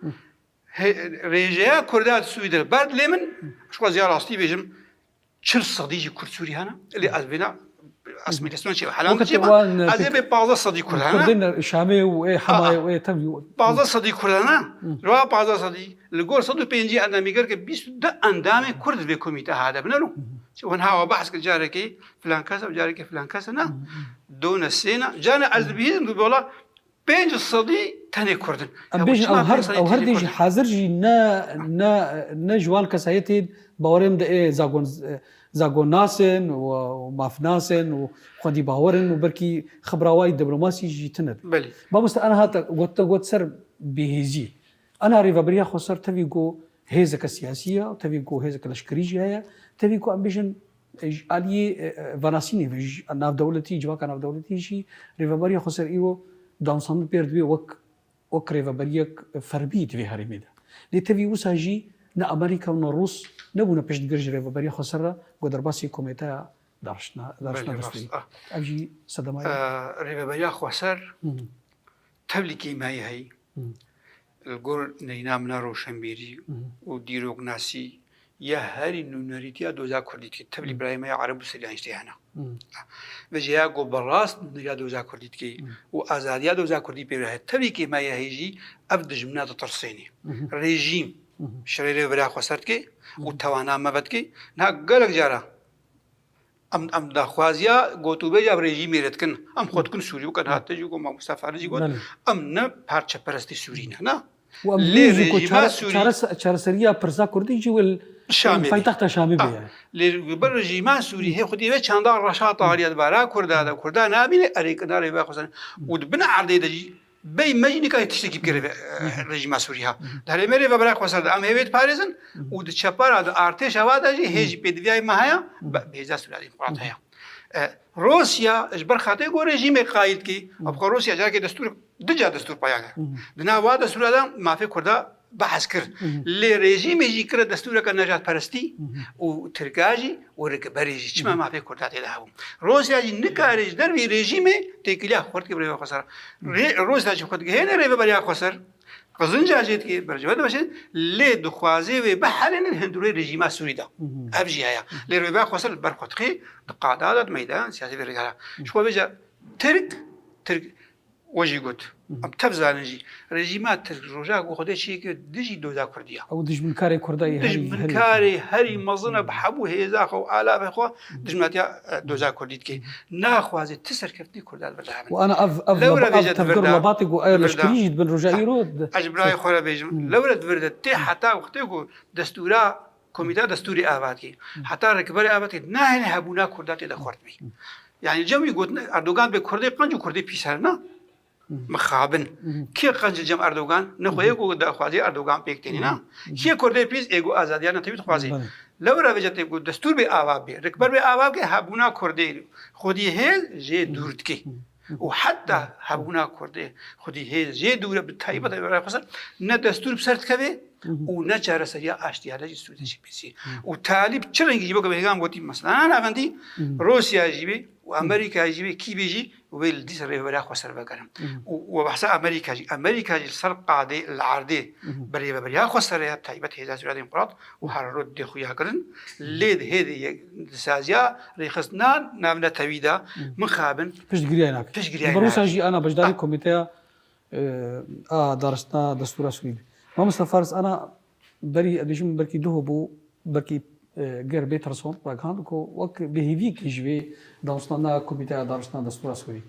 رجاء كردات سويدر بعد لمن شو زيارة أصلي بيجم شل صديقي كرد سوري هنا اللي أزبنا اسمي لسنا شيء حلال جيبا أزبي بعض صديق كردنا كردنا شامي وإيه حماي وإيه تبي بعض صديق كردنا روا بعض صديق الجول صدو بينجي عندما ميقر كبيس ده عندما كرد بكوميتا هذا بنلو شوفن هوا بحث كجاركي فلان كذا وجاركي فلان كذا نا دون السنة جانا أزبيه بيقولا بينج الصديق تاني كردن أبيج أو هرديج حاضر جي نا جوان كسايتين باورم ده إيه زاغون ناسن وماف ناسن وخدي باورن وبركي خبراوي دبلوماسي جي تند بلي بامست أنا هات قلت سر بهزي أنا ريفا بريا خسر تبيكو هيزك السياسية تبيكو هيزك الأشكريجي هي تبيكو أمبيجن علي فاناسيني في ناف دولتي جواك ناف دولتي جي ريفا بريا خسر إيوه دانسان بيرد بي وك ريفا بريا فربيت في هرميدا لتبي وساجي نا أمريكا ونا روس نبونا بيش تجرج ريفا بريا خسر قدر باسي كوميتا دارشنا دستوري أجي صدماي ريفا بريا خسر تبليكي ماي هي الجور نينامنا روشنبيري وديروك ناسي يا هاري نونريتيا دوزا كرديتي تبلي برايما يا عرب سريان اشتهانا وجيا جو براس نيا دوزا كرديتي وازاديا دوزا كردي بيره تبليكي ما يهيجي افد جمنات ترسيني ريجيم شريره برا خسرتكي وتوانا مبدكي نا غلق جارا ام دا خوازيا گوتوبه جاب رژیم رتکن ام خودکن سوری وکن حتی جو ما مصطفی رجی گفت ام نه پارچه پرستی سوری نه لی رژیم سوری چهار سریا پرسا کردی جو شامل پایتەختە شامی بێ لێبەر ژیمان سووری هەیە خودی وێ چندان ڕەشا تاریەت بارا کوردادا کوردا نابینێ ئەرێکەدارێ باخۆزن و بنە عردەی دەجی بەی مەجنیکای تشتێکی بگرێ ڕژیما سووریها دەرێمەرێ بە بەرا خۆسەر ئەم هەوێت پارێزن و چەپارا ئارتێش ئەواداژی هێژی پێدویای مەهەیە بێجا سولاری قڕات هەیە روسیا اجبر خاطر گو رژیم قائد کی اب خو روسیا جا کې دستور دجا دستور پایا دنا وا دستور ادم مافی کردا بحث کر لی رژیم جی کر دستور کا نجات پرستی او ترکاجی و رکبریجی چما مافی کردا ته داو روسیا جی نکارج در وی رژیم تکلیه خورد کی بری خسر روسیا جی خود گهنه ری بری خسر قزن جاجت کی برجواد باشه لی دخوازی و بحرن الهندوری رژیم سوری دا ابجی هيا لی ربا خسر برخوتخي قادات میدان سیاسی رجاله شو بيجا ترك وجي قلت ام تفزانجي رژیمات ترك روجا خودی چی که دجی دوزا کردیا او دجمنکاری کردای دجمنکاری هری مزنه بحبو هیزا خو آلاف خو دجمناتیا دوزا کردید کی ناخوازی تسر کردی کردال بجام وانا تفكر لباطي قو اير لشكريج بن رجائي رود اجبراي خورا بيجم لولا تفرد تي حتى وقتو دستورا كوميتا دستوري آبادي حتى ركبري آبادي ناهل هبونا كردات إذا خورد بي يعني جمعي قلت أردوغان بكردي قنجو كردي بيسارنا مخابن كي قنج جمع أردوغان نخوة يقول دا خوازي أردوغان بيكتينينا كي كردي بيس ايقو آزاديانا تبيت خوازي لو رابجت يقول دستور بي آباد بي ركبر بي آباد كي هبونا كردي خودي هيل جي دورد كي وحتى هبونا كردي خودي هيل جي دورد بالتايبة تبيت خسر نا دستور بسرد كبه و نجار سريع اشتياله جسودي بيسي وتالي چرا يجي بقى بيغام قلتي مثلا انا عندي روسيا جيبي وامريكا جيبي كي بيجي ويل دي سر برا خسر بقرم وبحث امريكا جي سر قاده العرضي بريا خسر تايبت هذا سراد امبراط وحررت دي خويا قرن ليد هذه سازيا ريخصنا نامنا تويدا مخابن فيش غريانك بروسيا جي انا بجداري كوميتي درسنا دستور سويد ما مستفارس أنا بري أديشم بركي دهبو بركي غير بيت رسون راكان كو وك بهيفيك يجي داوستنا كوميتي دارسنا دستور سوري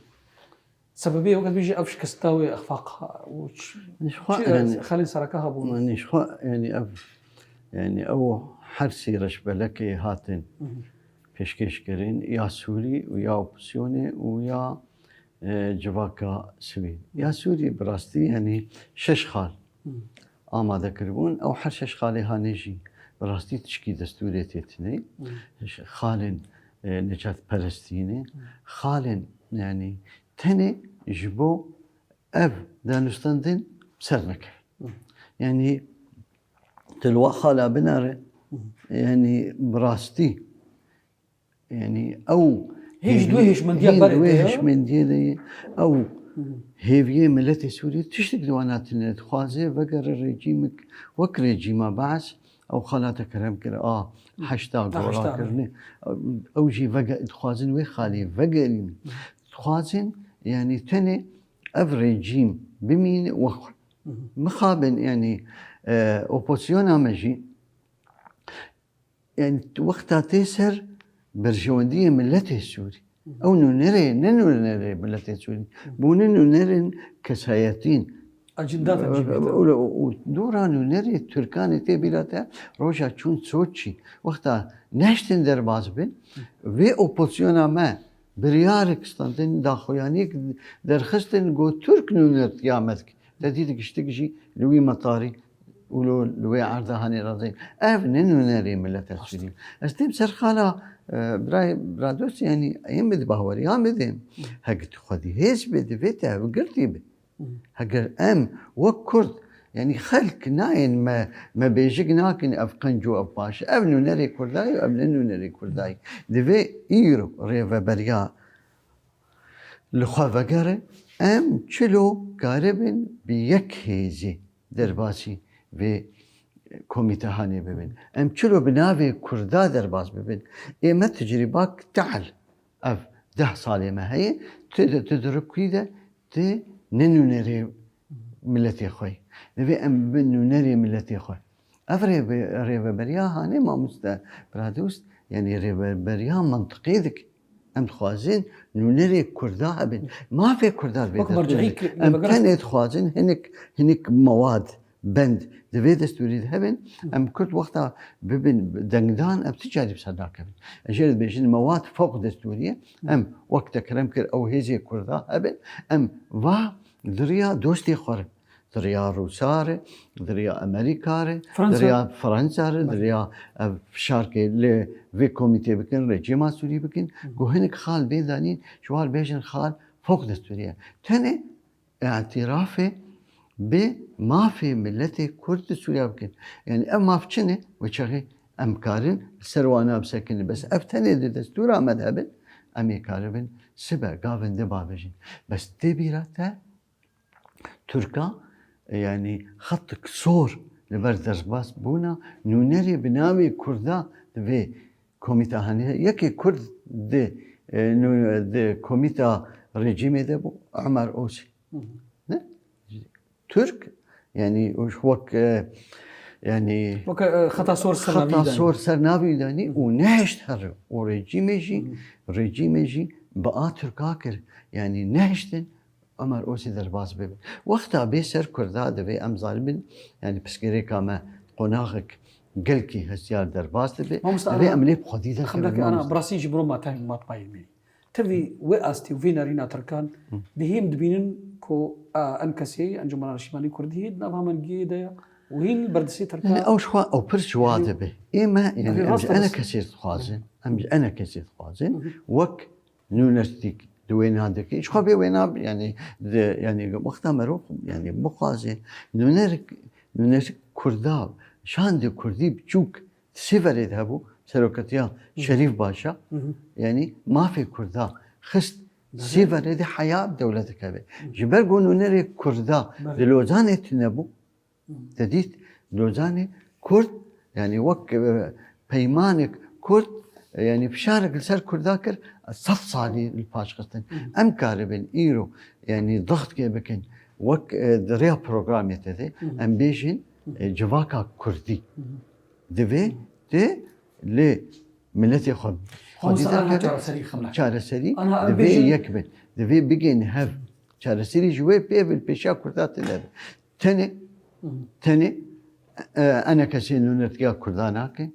سببيه وقت بيجي أفش كستاوي أخفاق وش خلي سركها بو يعني أو حرسي رشبلكي هاتن بيشكيش كرين يا سوري ويا أوبسيوني ويا جواكا سويد يا سوري براستي يعني شش خال آماده كربون أو حرشش خالي هانيجي براستي تشكي دستوري تيتني خالن نجات فلسطيني خالن يعني تاني جبو أب دانستاندين بسرمك يعني تلوا خالا بناره يعني براستي يعني أو هيش من ديالي أو هيفيه ملتي سوريا تشتك دوانات خوازي وقر الرجيمك وك رجيما بعث او خالاتك كرم كر هاشتاغ ولا كرني او جي وقا خوازن وي خالي وقرين خوازن يعني تاني اف رجيم بمين وخ مخابن يعني اوبوزيون امجي يعني وقتها تيسر برجواندية ملتي سوري أو ننري ملتي سوري بونن ننري كساياتين أجندات ودورا ننري تركاني تبيلاتا روجا چون سوتشي وقتا نشتن در بازبن و اوبوزيونا ما بريارك ستاندن داخويانيك در خستن جو ترك ننر قيامتك تديدك اشتكجي لوي مطاري ولو لوي عرضه هاني راضين اف ننري ملتي سوري استيم سرخالا براي برادوس يعني ايام بدي باوري هم بدي هقت خدي هيش بدي فيتا وقلتي بي هقر ام وكرد يعني خلق ناين ما بيجيك ناكن افقنجو افاش ابنو نري كرداي وابنو نري كرداي دفي ايرو ريفا بريا لخوا وقره ام چلو قاربن بيك هيزي درباسي و كوميتا هاني ببن ام چلو بناوي كردا درباس ببن اما تجرباك تعال اف 10 صالي ما هي تدرك كيدا تي ننو نري ملتي خوي نبي ام بنو نري ملتي خوي افري ريفا بريا هاني ما مست برادوس يعني ريفا بريا منطقي ذك ام خوازين نونري كردا ابن ما في كردا بيت ام كانت خوازين هنك مواد بند دبي دستوري هبن ام كرد وقتها ببن دنگدان اب تجاري بصداك بن اجل بيجن مواد فوق دستوريه ام وقت كلام كر او هيزي كردا هبن ام وا دريا دوستي خور دريا روسار دريا امريكا دريا فرنسا دريا شاركه ل في كوميتي بكن رجيما سوري بكن جوهنك خال بيدانين شوال بيجن خال فوق دستوريه تاني اعترافه بما في ملتي كرد سوريا بكن يعني اما في شنو وشغي ام كارن سروانا بسكن بس افتني دستور مذهب ام كاربن سبا قافن دبابجن بس تبيرته تركا يعني خط كسور لبردرز باس بونا نونري بناوي كردا في كوميتا هاني يكي كرد دي كوميتا رجيمي دبو عمر اوسي ترك يعني وك يعني خطا صور سرنابي داني ونهشت هر ورجيمي بقى تركاكر يعني نهشتن عمر اوسي درباس بيبي وقتها بيسر كردا دبي ام ظالمن يعني بسكري كما قناغك قلكي هسيار درباس دبي دبي ام لي بخديده خلك انا براسي جبرو ما تايم ما طايمي تبي وقاستي وفينارينا تركان بهيم دبينن كو انكسي انجمنا الشمالي كردي نافها من جيده وهين بردسي تركان او شوا او برش واده اما يعني انا كسير خوازن انا كسير خوازن وك نونستيك دوين هذاك ايش خبي وين يعني وقتها مروح يعني مقازن نونرك كردا شان دي كردي بچوك سيفر يذهبوا سروكتيا شريف باشا يعني ما في كردا خست سيفر هذه حياة دولتك هذه جبر قولوا نري كردا لوزانة تنبو تديت لوزانة كرد يعني وك بيمانك كرد يعني بشارك لسر كرداكر صف صالي الباش قصتن ام كاربن ايرو يعني ضغط كيبكن وك دريا بروجرام يتذي ام بيجن جواكا كردي دبي دي لي ملتي خب چارەسەری دەبێ یەک بن دەبێ بگەین هەر چارەسەری ژوێ پێ بن پێشا کوردات دەبێت تەنێ ئەنە کەسێ نونەتگا کوردان ناکەین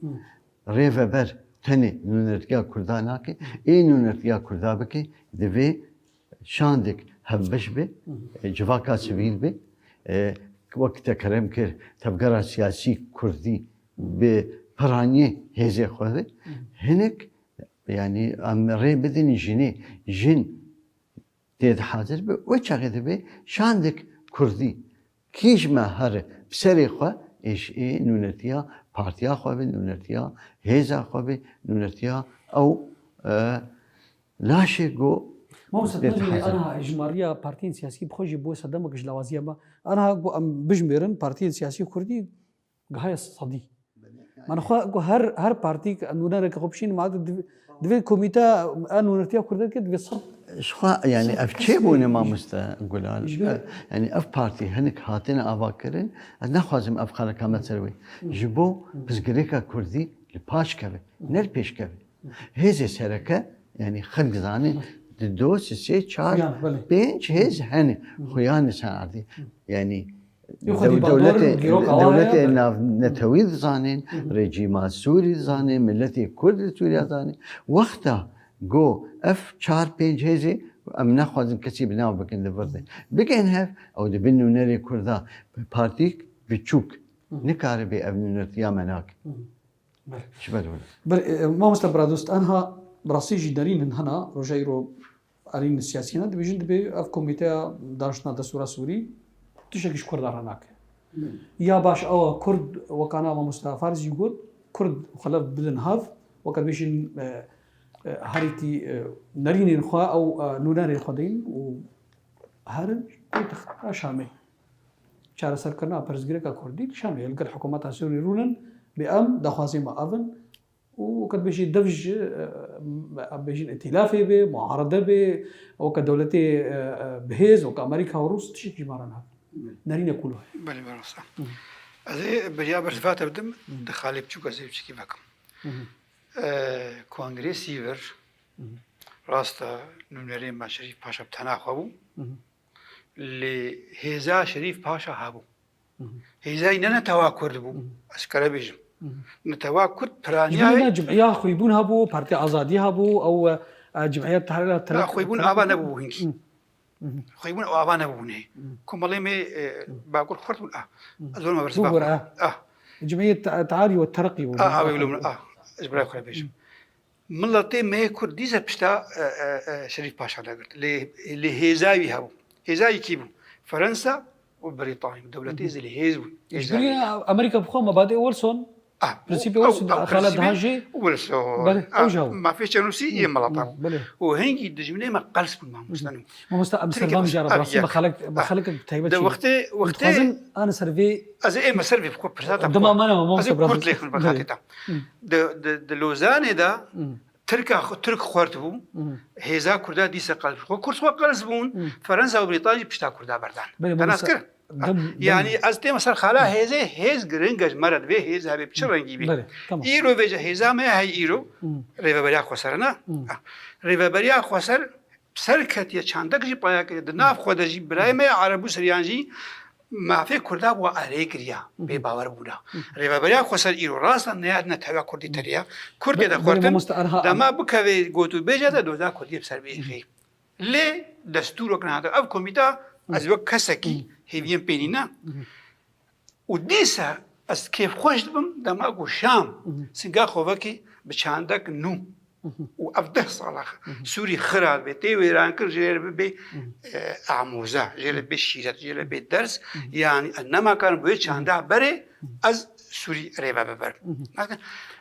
ڕێڤەبەر تەنێ نونەتگا کوردان ناکەین ئێ نونەتگا کووردا بکەین دەبێ شاندێک هەبش بێ جڤاکا سڤیل بێ وەک تەکەرەم کرد تەبگەرا سیاسی کوردی بێ پڕانیە هێزێ خۆ هەنێک يعني ام ري بدني جن تيد حاضر بي وچاغي دبي شاندك كردي كيش ما هر بسري خو ايش اي نونتيا بارتيا خو بي نونتيا هيزا خو بي نونتيا او لاشي جو انا اجماريه بارتين سياسي بخوجي بو صدمك جلوازيه ما انا بجمرن بارتين سياسي كردي غايه صدي من خو هر بارتي انونا ركوبشين ما دبي كوميتا انو نرتيا كردك دبي صد شو يعني افتشيبوني ما مستقول يعني اف بارتي هنك هاتنا افاكرين انا خوازم اف خاله كما تسوي جبو بس غريكا كردي الباش كبي نل بيش كبي هذه شركه يعني خلق زاني دوس سي تشار بينش هز هني خويان ساعدي يعني دولتي نتويذ زانين رجيمات سوري زانين ملتي كرد سوريا زانين وقتها جو اف 4-5 هزي ام ناخذ كسي بناو بكن دبرده بكن هاف او دبنو نري كردا بارتيك بتشوك نكاربي ابن نرتيا مناك شبه ما مستبرادوست انها براسيجي دارين هنا روجيرو ارين السياسيين دبيجن دبي اف كوميتي داشنا دستور سوري تشكيش كرد راناك يا باش او كرد وكانا مصطفى فارس يقول كرد خلاف بدن هاف وكان بيشن هاريتي نارين خوا او نوناري خدين وهرن شامي شار سركنا برزغريكا كردي شامي القر حكومات سوري رونن بام دخوازي ما اذن وكان بيجي دفج بيجي ائتلافي به معارضه به او كدولتي بهيز او كامريكا وروس تشكي مارنا نارين كلها بله براسا ازي بريا برفات بدم دخالي بچوك ازي بچكي بكم كونغرس سيفر راستا نونري ما شريف باشا بتنا خو لي هيزا شريف باشا هابو هێزای نەنەتەوا کورد بوو ئەسکەرە بێژم نەتەوا کورد جمعية پرانیای جمعية خويبون هبو بارتي آزادي هبو أو جمعية تحرير خۆی بوون ئاوا نەبوو هینکی خۆی بوون ئاوا نەبوونێ کۆمەڵێ مێ باکوور خورد بوون زۆر مەبەرز جمعية التعالي والترقي برای خۆی بێژم مڵەتێ مێ کورد دیزە پشتا شەریف پاشا دەگرت لێ هێزاوی هەبوو هێزاوی کی بوو فەرەنسا و بریتانی دەوڵەتی لێ هێز بوو أمريكا بخو مبادئ ويلسون برنسيبي ويلسون خالد هاجي ما فيش نوسي هي ملطة وهنجي دجمني ما قلس بالمام مستنو ما أمستردام جرب راسي بخلك بتهيبة ده وقتي أنا سرفي أزاي ما سرفي بكو برساتا دما ما أنا ما أزاي كنت ليخن بخاتتا ده لوزان ده ترك خوارتبو هزا كردا ديسا قلب كورس وقلس بون فرنسا وبريطانيا بشتا كردا بردان أنا أذكر يعني از تیم سر خالا هیز گرنگش مرد به هیز هبی چه رنگی بی ایرو وجه هیزا ما هی ایرو ریو بریا خسرنا ریو بریا خسر سر کتی چندک جی پایا که دناف خود جی برای ما عربو سریانجی ما في كردا وأريكريا بباور بودا ريبا بريا خسر إيرو راسا نياد نتابع كردي تريا كردي دا خورتن دما بكوي غوتو بيجا دا دودا كردي بسر بيخي لي دستور كنا هذا أب كوميتا از وقت كسكي هيفين بينينا وديسا از كيف خوش دبم دما أقول شام سنجا خوفكي بچاندك نو وأفضل صلاح سوري خراب بيتي ويرانكر جيل بي عموزة جيل بي شيرات جيل بي درس يعني إنما كان بيتش عندها بري از سوري ريبا ببر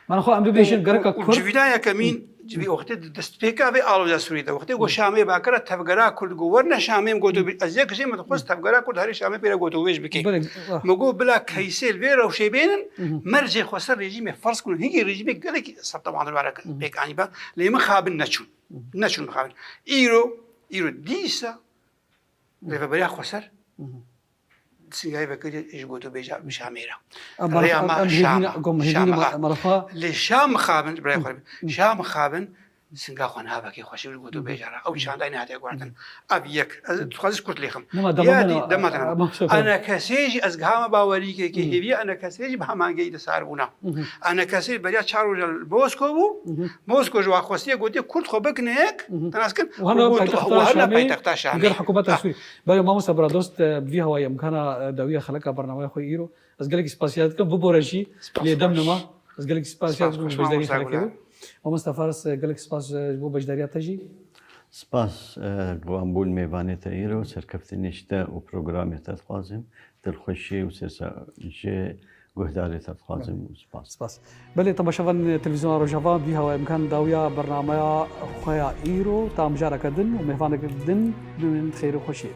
ما نخو أم بيشن جرك كل جبنا كمين جبي وقت دستبيكا في آلو سوري ده وقت جو شامي باكرة تفجرا كل جوورنا شامي مقودو أزيك شيء ما تخص تفجرا كل هاري شامي بيرا قودو ويش بكي مقول بلا كيسيل بيرا وشي بينن مرجع خسر رجيم فرص كل هيجي رجيم قالك طبعا الورق بيك عني با ليه مخابن نشون مخابن إيرو ديسا ريفا خسر سيجاي بكري إيش قوتو بيجا مشاميرا رياما شام لشام خابن براي خرب شام خابن سنجا خان هذا كي خوشي قوتو بيجا أو شان داين هذا قارتن أبيك تخلص كرت ليخم يا دمتنا أنا كسيجي أزجام باوري كي هي أنا كسيجي بهمان جيد ساربونا أنا كسيجي بريا شارو موسكو جوا خوستي قوتي كرت خبك نهك تناسكن وهنا بيتقطع شامي غير حكومات السوري بل ما مستبرا دوست بفيها ويا مكانها دوية خلقها برنامج خوي إيرو أزقلك سباسيات كم ببورشي لدمنا أزقلك سباسيات بجداري خلقه ومستفارس قالك سباس بو بجداريات تجي سپاس گوامبول میوانت ایرو سرکفت نشته و پروگرامی تفخازم دلخوشی و سرسا جه گهداری تفخازم و سپاس بله تماشاvan تلفزیون روجاوا بها و امکان داویا برنامه خویا ایرو تام جارا کردن و میوان کردن من خیر و خوشی